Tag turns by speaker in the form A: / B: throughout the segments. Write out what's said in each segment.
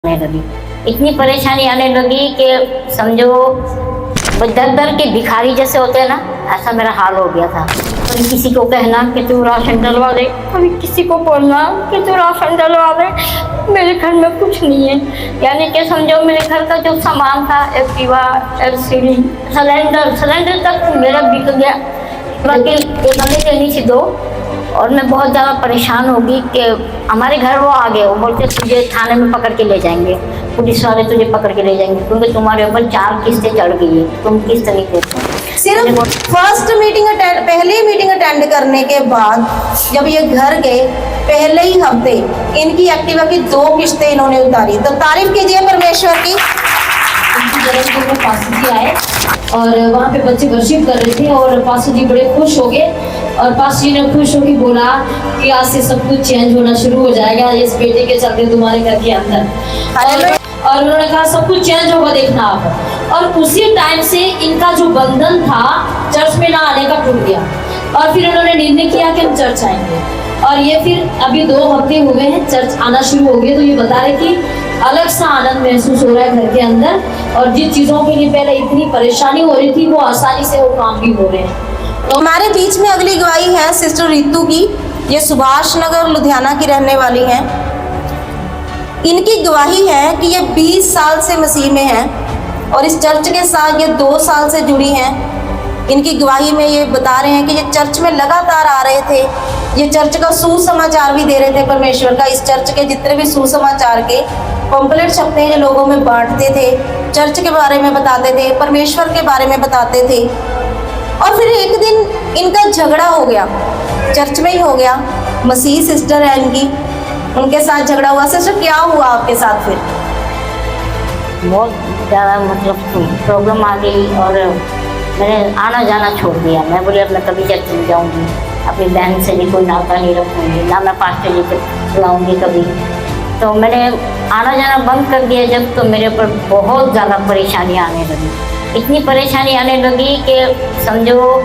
A: आने लगी, इतनी परेशानी आने लगी कि समझो दर दर के भिखारी जैसे होते हैं ना, ऐसा मेरा हाल हो गया था। कभी किसी को कहना कि तू राशन डलवा दे, कभी किसी को बोलना कि तू राशन डलवा दे। मेरे घर में कुछ नहीं है, यानी कि समझो मेरे घर का जो सामान था, एक्टिवा, एलसीडी, सिलेंडर तक मेरा बिक गया। बाकी एक हमें देनी थी 2, और मैं बहुत ज़्यादा परेशान होगी कि हमारे घर वो आ गए, वो बोलते तुझे थाने में पकड़ के ले जाएंगे, पुलिस वाले तुझे पकड़ के ले जाएंगे, क्योंकि तुम्हारे ऊपर 4 किस्तें चढ़ गई है, तुम किस्त नहीं देते।
B: सिर्फ फर्स्ट मीटिंग अटेंड, पहली मीटिंग अटेंड करने के बाद जब ये घर गए, पहले ही हफ्ते इनकी एक्टिवा की 2 किस्तें इन्होंने उतारी। तो तारीफ कीजिए परमेश्वर की।
C: पास्टर जी आए और वहाँ पे बच्चे वर्शिप कर रहे थे और पास्टर जी बड़े खुश हो गए और पास्टर जी ने खुश होकर बोला कि आज से सब कुछ चेंज होना शुरू हो जाएगा इस बेटे के चलते तुम्हारे घर के अंदर। और उन्होंने कहा सब कुछ चेंज होगा, देखना आप। और उसी टाइम से इनका जो बंधन था चर्च में ना आने का टूट गया और फिर उन्होंने निर्णय किया कि हम चर्च आएंगे। और ये फिर अभी 2 हफ्ते हुए हैं चर्च आना शुरू हो गए। तो ये बता रहे कि अलग सा आनंद महसूस हो रहा है घर के अंदर, और जिन चीजों के लिए पहले इतनी परेशानी हो रही थी वो आसानी से वो काम भी हो रहे हैं।
B: तो हमारे बीच में अगली गवाही है सिस्टर रितु की। ये सुभाष नगर लुधियाना की रहने वाली हैं। इनकी गवाही है कि ये 20 साल से मसीह में हैं और इस चर्च के साथ ये 2 साल से जुड़ी हैं। इनकी गवाही में ये बता रहे हैं कि ये चर्च में लगातार आ रहे थे, ये चर्च का सुसमाचार भी दे रहे थे परमेश्वर का। इस चर्च के जितने भी सुसमाचार के पंपलेट छपते हैं, लोगों में बांटते थे, चर्च के बारे में बताते थे, परमेश्वर के बारे में बताते थे। और फिर एक दिन इनका झगड़ा हो गया, चर्च में ही हो गया। मसीह सिस्टर है इनकी, उनके साथ झगड़ा हुआ। सिस्टर क्या हुआ आपके साथ? फिर
A: बहुत ज़्यादा मतलब प्रॉब्लम आ गई और मैंने आना जाना छोड़ दिया। मैं बोली अब मैं कभी चर्च नहीं जाऊँगी, अपनी बहन से भी कोई नाता नहीं रखूँगी, ना मैं पास्टर जी को बुलाऊँगी कभी। तो मैंने आना जाना बंद कर दिया जब, तो मेरे ऊपर बहुत ज़्यादा परेशानी आने लगी, इतनी परेशानी आने लगी कि समझो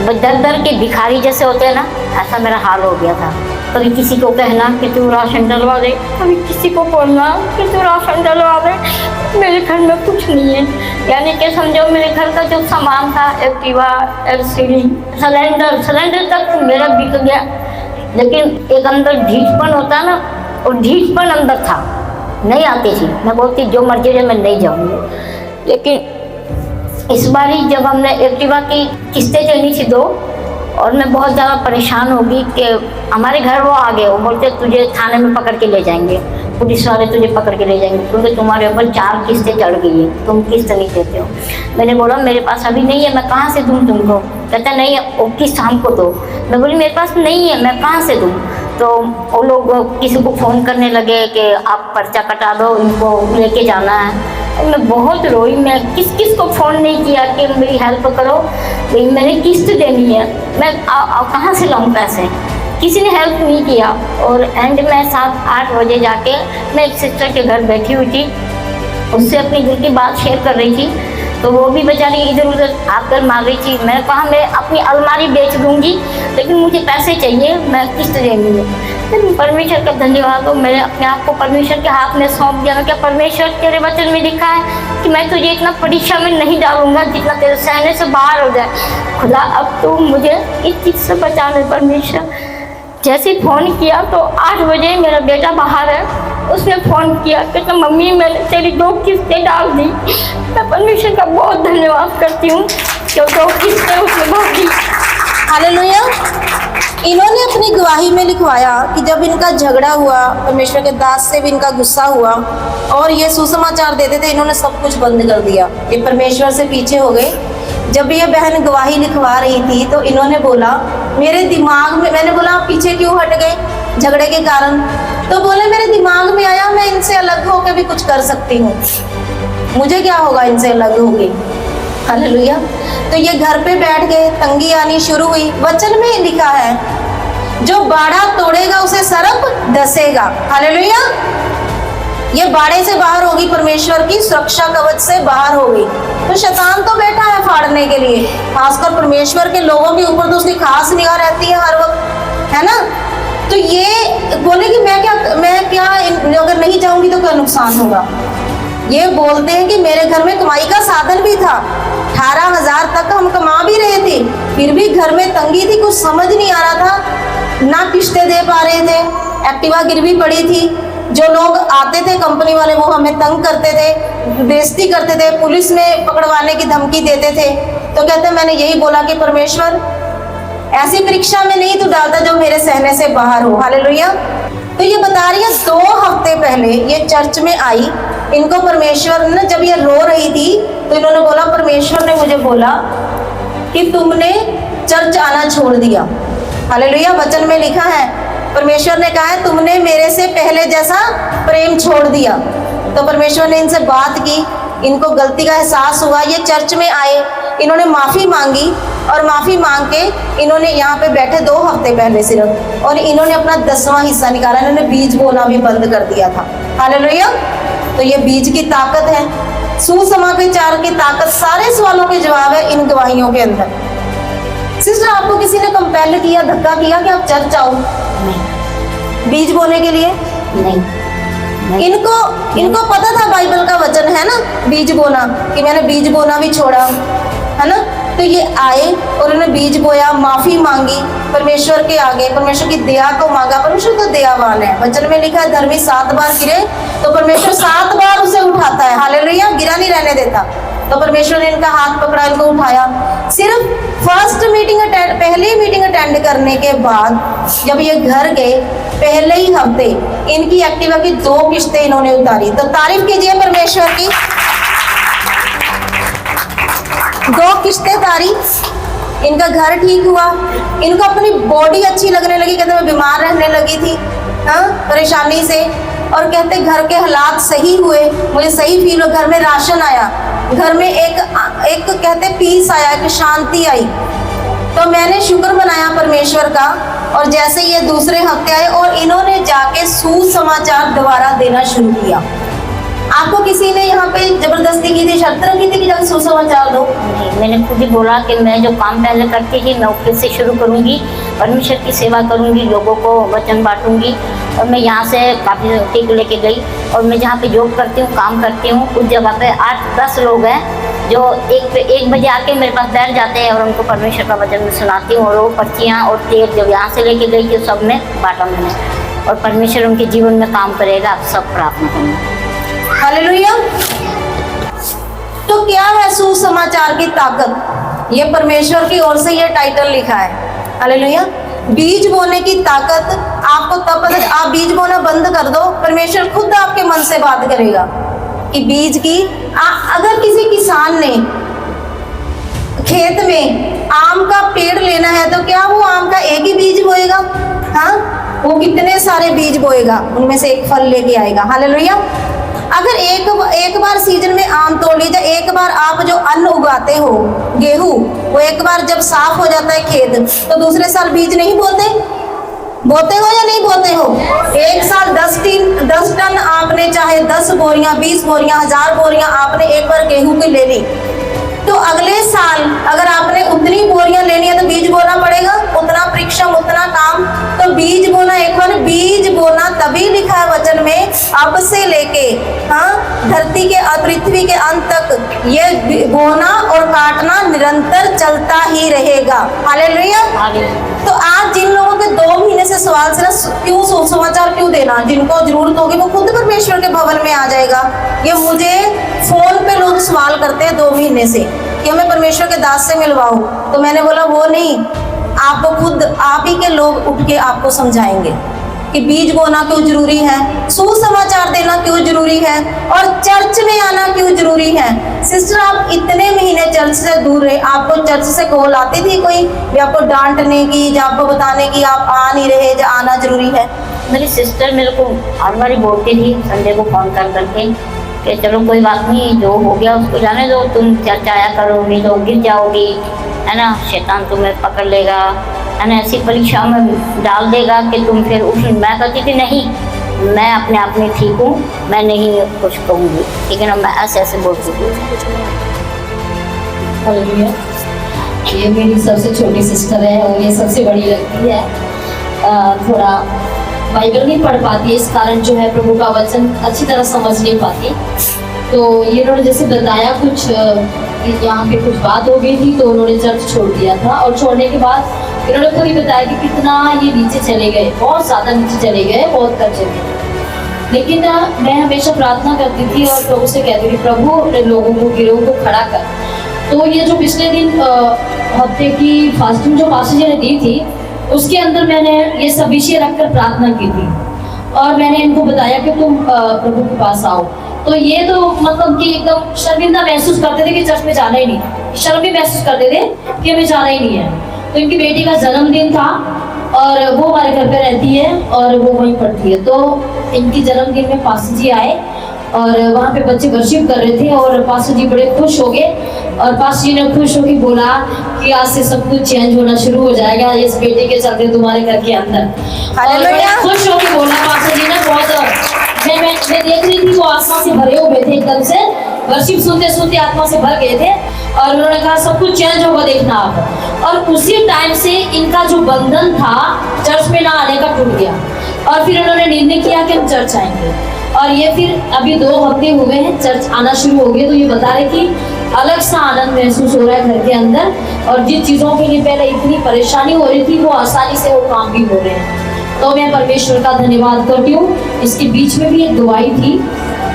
A: दर दर के भिखारी जैसे होते हैं ना, ऐसा मेरा हाल हो गया था। कभी किसी को कहना कि तू राशन डलवा दे, कभी किसी को बोलना कि तू राशन डलवा दे। मेरे घर में कुछ नहीं है, यानी कि समझो मेरे घर का जो सामान था, एक्टिवा, एलसीडी, सिलेंडर तक मेरा बिक गया। लेकिन एक अंदर ढीठपन होता है ना, और ढीठपन अंदर था, नहीं आती थी। मैं बोलती जो मर्जी है मैं नहीं जाऊँगी। लेकिन इस बार ही जब हमने एक्टिवा की किस्तें देनी थी 2, और मैं बहुत ज़्यादा परेशान होगी कि हमारे घर वो आ गए, वो बोलते तुझे थाने में पकड़ के ले जाएंगे, पुलिस वाले तुझे पकड़ के ले जाएंगे, क्योंकि तुम्हारे ऊपर 4 किस्तें चढ़ गई है, तुम किस्त नहीं देते हो। मैंने बोला मेरे पास अभी नहीं है, मैं कहाँ से दूँ तुमको? कहता नहीं है वो किस्त हमको दो। मैं बोली मेरे पास नहीं है, मैं कहाँ से दूँ? तो वो लोग किसी को फ़ोन करने लगे कि आप पर्चा कटा दो, इनको लेके जाना है। मैं बहुत रोई, मैं किस किस को फ़ोन नहीं किया कि मेरी हेल्प करो, मैंने किस्त देनी है, मैं कहाँ से लाऊं पैसे? किसी ने हेल्प नहीं किया। और एंड में 7-8 बजे जाके मैं एक सिस्टर के घर बैठी हुई थी, उससे अपनी दिल की बात शेयर कर रही थी। तो वो भी बेचारी इधर उधर हाथ कर मार रही थी। मैंने कहा मैं अपनी अलमारी बेच दूँगी, लेकिन मुझे पैसे चाहिए, मैं किस्त देनी है। फिर परमेश्वर का धन्यवाद हो, मैंने अपने आप को परमेश्वर के हाथ में सौंप दिया। मैं क्या परमेश्वर तेरे वचन में लिखा है कि मैं तुझे इतना परीक्षा में नहीं डालूंगा जितना तेरे सहने से बाहर हो जाए। खुदा अब तू मुझे इस चीज़ से बचा ले परमेश्वर। जैसे फ़ोन किया तो 8 बजे मेरा बेटा बाहर है, उसने फ़ोन किया कि तो मम्मी मैंने तेरी 2 किस्तें डाल दी। मैं परमेश्वर का बहुत धन्यवाद करती हूँ कि 2 किस्तें उसने भर दी।
B: हालेलुया। इन्होंने अपनी गवाही में लिखवाया कि जब इनका झगड़ा हुआ, परमेश्वर के दास से भी इनका गुस्सा हुआ और ये सुसमाचार देते थे, इन्होंने सब कुछ बंद कर दिया, ये परमेश्वर से पीछे हो गए। जब ये बहन गवाही लिखवा रही थी तो इन्होंने बोला मेरे दिमाग में, मैंने बोला आप पीछे क्यों हट गए झगड़े के कारण? तो बोले मेरे दिमाग में आया मैं इनसे अलग होकर भी कुछ कर सकती हूँ, मुझे क्या होगा इनसे अलग होके। हालेलुया। तो ये घर पे बैठ गए, तंगी आनी शुरू हुई। वचन में लिखा है जो बाड़ा तोड़ेगा उसे सर्प डसेगा। हालेलुया। ये बाड़े से बाहर होगी, परमेश्वर की सुरक्षा कवच से बाहर होगी। तो शैतान तो बैठा है फाड़ने के लिए, खासकर परमेश्वर के लोगों के ऊपर तो उसकी खास निगाह रहती है हर वक्त, है ना। तो ये बोले कि मैं क्या अगर नहीं जाऊंगी तो क्या नुकसान होगा। ये बोलते हैं कि मेरे घर में कमाई का साधन भी था, 18,000 तक हम कमा भी रहे थे, फिर भी घर में तंगी थी, कुछ समझ नहीं आ रहा था, ना किस्तें दे पा रहे थे, एक्टिवा गिरवी पड़ी थी। जो लोग आते थे कंपनी वाले वो हमें तंग करते थे, बेइज्जती करते थे, पुलिस में पकड़वाने की धमकी देते थे। तो कहते मैंने यही बोला कि परमेश्वर ऐसी परीक्षा में नहीं तू डालता जो मेरे सहने से बाहर हो। हालेलुया। तो ये बता रही है 2 हफ्ते पहले ये चर्च में आई, इनको परमेश्वर ने जब ये रो रही थी तो इन्होंने बोला परमेश्वर ने मुझे बोला कि तुमने चर्च आना छोड़ दिया। हालेलुया। वचन में लिखा है परमेश्वर ने कहा है तुमने मेरे से पहले जैसा प्रेम छोड़ दिया। तो परमेश्वर ने इनसे बात की, इनको गलती का एहसास हुआ, ये चर्च में आए, इन्होंने माफ़ी मांगी और माफ़ी मांग के इन्होंने यहाँ पे बैठे 2 हफ्ते पहले सिर्फ, और इन्होंने अपना 10वां हिस्सा निकाला, इन्होंने बीज बोना भी बंद कर दिया था। हालेलुया। तो ये बीज की ताकत है, सुसमाचार की ताकत, सारे सवालों के जवाब है इन गवाहियों के अंदर। सिस्टर आपको किसी ने कंपेल किया, धक्का किया कि आप चर्च आओ
A: नहीं,
B: बीज बोने के लिए?
A: नहीं, नहीं।
B: इनको पता था बाइबल का वचन है ना, बीज बोना, कि मैंने बीज बोना भी छोड़ा है ना। तो ये आए और उन्होंने बीज बोया, माफी मांगी परमेश्वर के आगे, परमेश्वर की दया को मांगा। परमेश्वर तो दयावान है, वचन में लिखा है धर्मी 7 बार गिरे तो परमेश्वर 7 बार उसे उठाता है। हालेलुया। गिरा नहीं रहने देता। तो परमेश्वर ने इनका हाथ पकड़ा, इनको उठाया। सिर्फ पहली मीटिंग अटेंड करने के बाद जब ये घर गए, पहले ही हफ्ते इनकी एक्टिवा की 2 किस्तें इन्होंने उतारी। तो तारीफ कीजिए परमेश्वर की। 2 किस्तें तारी, इनका घर ठीक हुआ, इनको अपनी बॉडी अच्छी लगने लगी। कहते मैं बीमार रहने लगी थी परेशानी से, और कहते घर के हालात सही हुए, मुझे सही फील हो, घर में राशन आया, घर में एक कहते पीस आया, एक शांति आई। तो मैंने शुक्र मनाया परमेश्वर का। और जैसे ये दूसरे हफ्ते आए और इन्होंने जाके सुसमाचार दोबारा देना शुरू किया। आपको किसी ने यहाँ पे जबरदस्ती की थी, शर्त रखी थी कि जाके सुसमाचार दो?
A: नहीं, मैंने खुद ही बोला कि मैं जो काम पहले करती थी मैं फिर से शुरू करूँगी, परमेश्वर की सेवा करूँगी, लोगों को वचन बांटूंगी। और मैं यहाँ से काफ़ी टिक लेके गई, और मैं जहाँ पे जॉब करती हूँ, काम करती हूँ, उस जगह पे 8-10 लोग हैं जो 1 बजे आके मेरे पास बैठ जाते हैं और उनको परमेश्वर का वचन मैं सुनाती हूँ। और वो पर्चियाँ और तेल जब यहाँ से लेके गई थी सब में बांटा मैंने, और परमेश्वर उनके जीवन में काम करेगा। आप सब प्रार्थना करूँगी।
B: हालेलुया। तो क्या है सुसमाचार की ताकत? ये परमेश्वर की ओर से ये टाइटल लिखा है। हालेलुया। बीज बोने की ताकत आपको तब पता, आप बीज बोना बंद कर दो, परमेश्वर खुद आपके मन से बात करेगा कि बीज की। अगर किसी किसान ने खेत में आम का पेड़ लेना है तो क्या वो आम का एक ही बीज बोएगा? हाँ, वो कितने सारे बीज बोएगा, उनमें से एक फल लेके आएगा। हालेलुया। अगर एक बार सीजन में आम तोड़ लीजिए, एक बार आप जो अन्न उगाते हो गेहूं, वो एक बार जब साफ हो जाता है खेत तो दूसरे साल बीज नहीं बोते हो या नहीं बोते हो? एक साल 10 टन आपने, चाहे 10 बोरियां, 20 बोरियां, 1000 बोरियां आपने एक बार गेहूं की ले ली, तो अगले साल अगर आपने उतनी बोरियां लेनी है तो बीज बोना पड़ेगा, उतना परिश्रम, उतना काम। तो बीज बोना, एक बार बीज बोना तभी लिखा है वचन में, अब से लेके धरती के पृथ्वी के अंत तक ये बोना और काटना निरंतर चलता ही रहेगा। हालेलुया। तो आज जिन लोगों के 2 महीने से सवाल सिर्फ क्यों सुसमाचार क्यों देना, जिनको जरूरत होगी वो खुद परमेश्वर के भवन में आ जाएगा। ये मुझे फोन पे लोग सवाल करते हैं 2 महीने से कि हमें परमेश्वर के दास से मिलवाओ, तो मैंने बोला वो नहीं, आपको खुद आप ही के लोग उठ के आपको समझाएंगे कि बीज बोना क्यों जरूरी है, सुसमाचार देना क्यों जरूरी है, और चर्च में आना क्यों जरूरी है। सिस्टर आप इतने महीने चर्च से दूर रहे, आपको चर्च से कॉल आती थी कोई भी आपको डांटने की या आपको बताने की आप आ नहीं रहे, जो आना जरूरी है?
A: मेरी सिस्टर मेरे को हर बार बोलती थी संडे को फोन कर करके कि चलो कोई बात नहीं, जो हो गया उसको जाने दो, तुम चर्च आया करो, नहीं तो गिर जाओगी, है ना, शैतान तुम्हें पकड़ लेगा, है ना, ऐसी परीक्षा में डाल देगा कि तुम फिर उठ। मैं कहती थी नहीं, मैं अपने आप में ठीक हूँ, मैं नहीं कुछ कहूँगी, ठीक है ना, मैं ऐसे बोलती थी।
C: हालेलुया। ये मेरी सबसे छोटी सिस्टर है और ये सबसे बड़ी लगती है। थोड़ा बाइबल नहीं पढ़ पाती, इस कारण जो है प्रभु का वचन अच्छी तरह समझ नहीं पाती। तो ये उन्होंने जैसे बताया कुछ यहाँ पे कुछ बात हो गई थी, तो उन्होंने चर्च छोड़ दिया था। और छोड़ने के बाद इन्होंने खुद ही बताया कि कितना ये नीचे चले गए, बहुत ज़्यादा नीचे चले गए, बहुत कच्चे थे। लेकिन मैं हमेशा प्रार्थना करती थी और प्रभु से कहती थी, प्रभु अपने लोगों को, गिरोह को खड़ा कर। तो ये जो पिछले दिन हफ्ते की फास्टिंग जो पास्टर जी ने दी थी, उसके अंदर मैंने ये सब विषय रखकर प्रार्थना की थी और मैंने इनको बताया कि तुम प्रभु के पास आओ। तो ये तो मतलब कि एकदम शर्मिंदा महसूस करते थे कि चर्च में जाना ही नहीं, शर्म भी महसूस करते थे कि हमें जाना ही नहीं है। तो इनकी बेटी का जन्मदिन था और वो हमारे घर पे रहती है और वो वहीं पढ़ती है। तो इनकी जन्मदिन में पास्टर जी आए और वहाँ पे बच्चे वर्शिप कर रहे थे और पास्टर जी बड़े खुश हो गए और पास्टर जी ने खुश होकर बोला कि आज से सब कुछ चेंज होना शुरू हो जाएगा इस बेटे के चलते तुम्हारे घर के अंदर। और बड़े खुश होकर बोला पास्टर जी ने। बहुत मैं देख रही थी वो आत्मा से भरे हुए थे, एकदम से वर्शिप सुनते सुनते आत्मा से भर गए थे और उन्होंने कहा सब कुछ चेंज होगा, देखना आप। और उसी टाइम से इनका जो बंधन था चर्च में ना आने का टूट गया और फिर उन्होंने निर्णय किया कि हम चर्च आएंगे। और ये फिर अभी 2 हफ्ते हुए हैं चर्च आना शुरू हो गए। तो ये बता रहे कि अलग सा आनंद महसूस हो रहा है घर के अंदर और जिन चीज़ों के लिए पहले इतनी परेशानी हो रही थी वो आसानी से वो काम भी हो रहे हैं। तो मैं परमेश्वर का धन्यवाद करती हूँ। इसके बीच में भी एक दुआई थी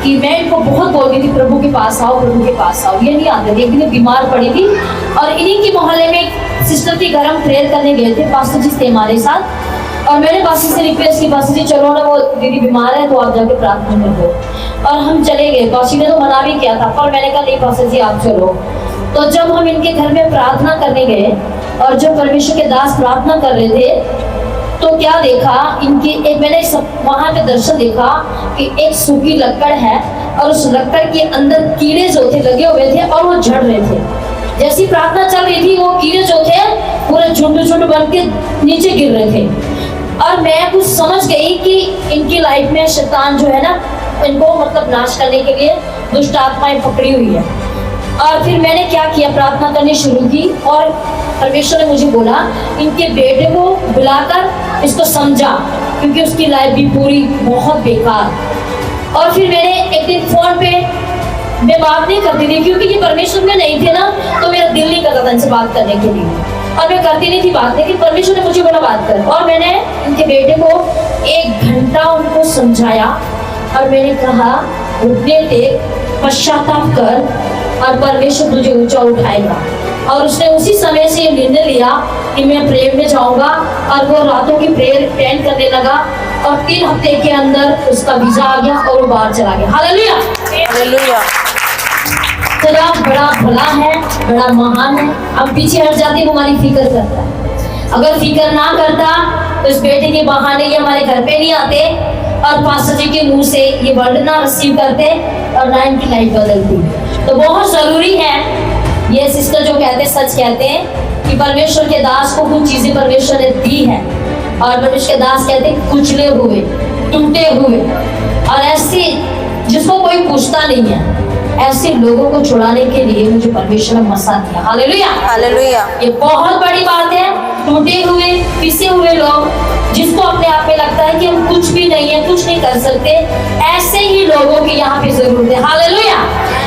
C: कि मैं इनको बहुत बोलती थी प्रभु के पास आओ, प्रभु के पास आओ, ये नहीं आते थे। एक दिन बीमार पड़ी थी और इन्हीं की मोहल्ले में एक सिस्टर की घर हम प्रेयर करने गए थे, पास्टर जी थे हमारे साथ। और मैंने पास्टर से रिक्वेस्ट की, पास्टर जी चलो ना, वो दीदी बीमार है तो आप जाके प्रार्थना कर दो। और हम चले गए, पास्टर ने तो मना भी किया था पर मैंने कहा नहीं पास्टर जी आप चलो। तो जब हम इनके घर में प्रार्थना करने गए और जब परमेश्वर के दास प्रार्थना कर रहे थे तो क्या देखा, इनके एक मैंने वहां पे दर्शन देखा कि एक सूखी लकड़ है और उस लकड़ के अंदर कीड़े जो थे लगे हुए थे और वो झड़ रहे थे। जैसी प्रार्थना चल रही थी वो कीड़े जो थे पूरे झुंड बन के नीचे गिर रहे थे। और मैं कुछ समझ गई कि इनकी लाइफ में शैतान जो है ना, इनको मतलब नाश करने के लिए दुष्ट आत्माएं पकड़ी हुई है। और फिर मैंने क्या किया, प्रार्थना करनी शुरू की और परमेश्वर ने मुझे बोला इनके बेटे को बुलाकर इसको समझा क्योंकि उसकी लाइफ भी पूरी बहुत बेकार। और फिर मैंने एक दिन फोन पे मैं बात नहीं करती थी क्योंकि ये परमेश्वर में नहीं थे ना, तो मेरा दिल नहीं करता था इनसे बात करने के लिए और मैं करती नहीं थी बात, लेकिन परमेश्वर ने मुझे बोला बात कर। और मैंने इनके बेटे को 1 घंटा उनको समझाया और मैंने कहा उठने टेक, पश्चाताप कर और परमेश्वर तुझे ऊंचा उठाएगा। और उसने उसी समय से निर्णय लिया कि मैं प्रेयर में जाऊंगा और वो रातों की प्रेयर अटेंड करने लगा और 3 हफ्ते के अंदर उसका वीजा आ गया और वो बाहर चला गया। Hallelujah, hallelujah. खुदा बड़ा भला है, बड़ा महान है। अब पीछे हट जाते हमारी फिक्र करता है। अगर फिक्र ना करता तो इस बेटे के बहाने ये हमारे घर पे नहीं आते और पास्टर जी के मुंह से ये वर्ड ना रिसीव करते और ना इनकी लाइफ बदलती। तो बहुत जरूरी है, ये सिस्टर जो कहते सच कहते हैं कि परमेश्वर के दास को कुछ चीजें परमेश्वर ने दी है और परमेश्वर के दास कहते हैं कुचले हुए, टूटे हुए और ऐसे जिसको कोई पूछता नहीं है, ऐसे लोगों को छुड़ाने के लिए मुझे परमेश्वर ने मसा दिया। Hallelujah, hallelujah. ये बहुत बड़ी बात है। टूटे हुए, पिसे हुए लोग जिसको अपने आप में लगता है कि हम कुछ भी नहीं है, कुछ नहीं कर सकते, ऐसे ही लोगों की यहाँ पे जरूरत है। हालेलुया।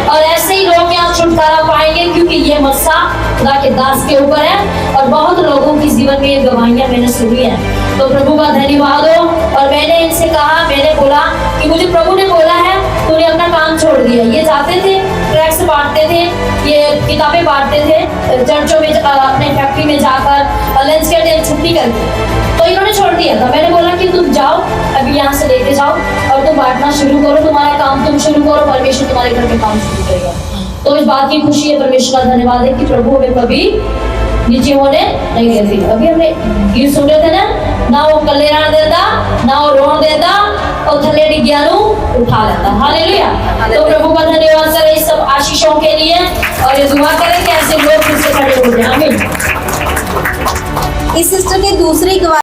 C: और ऐसे ही लोग यहाँ छुटकारा पाएंगे क्योंकि ये मस्सा खुदा के दास के ऊपर है और बहुत लोगों की जीवन में ये गवाहियां मैंने सुनी है। तो प्रभु का धन्यवाद हो। और मैंने इनसे कहा, मैंने बोला कि मुझे प्रभु ने बोला है तूने अपना काम छोड़ दिया। ये जाते थे ट्रैक्स बांटते थे, ये किताबें बांटते थे चर्चों में, अपने फैक्ट्री में जाकर लंच के टाइम छुट्टी करके, तो इन्होंने छोड़ दिया था। मैंने बोला कि तुम जाओ अभी यहाँ से लेके जाओ और तुम बांटना शुरू करो, तुम्हारा काम तुम शुरू करो, परमेश्वर तुम्हारे घर में काम शुरू करेगा। तो इस बात की खुशी है, परमेश्वर का धन्यवाद है कि प्रभु हमें कभी नीचे होने नहीं देती। अभी हमने गीत सुन रहे थे ना वो कल्ले रहने देता, ना वो रोन देता और थले डिग्यानू उठा लेता। हालेलुया। तो प्रभु का धन्यवाद करें इस सब आशीषों के लिए और ये दुआ करें कि ऐसे लोग फिर से खड़े हो जाए। आमीन।
B: इस सिस्टर की दूसरी गवाही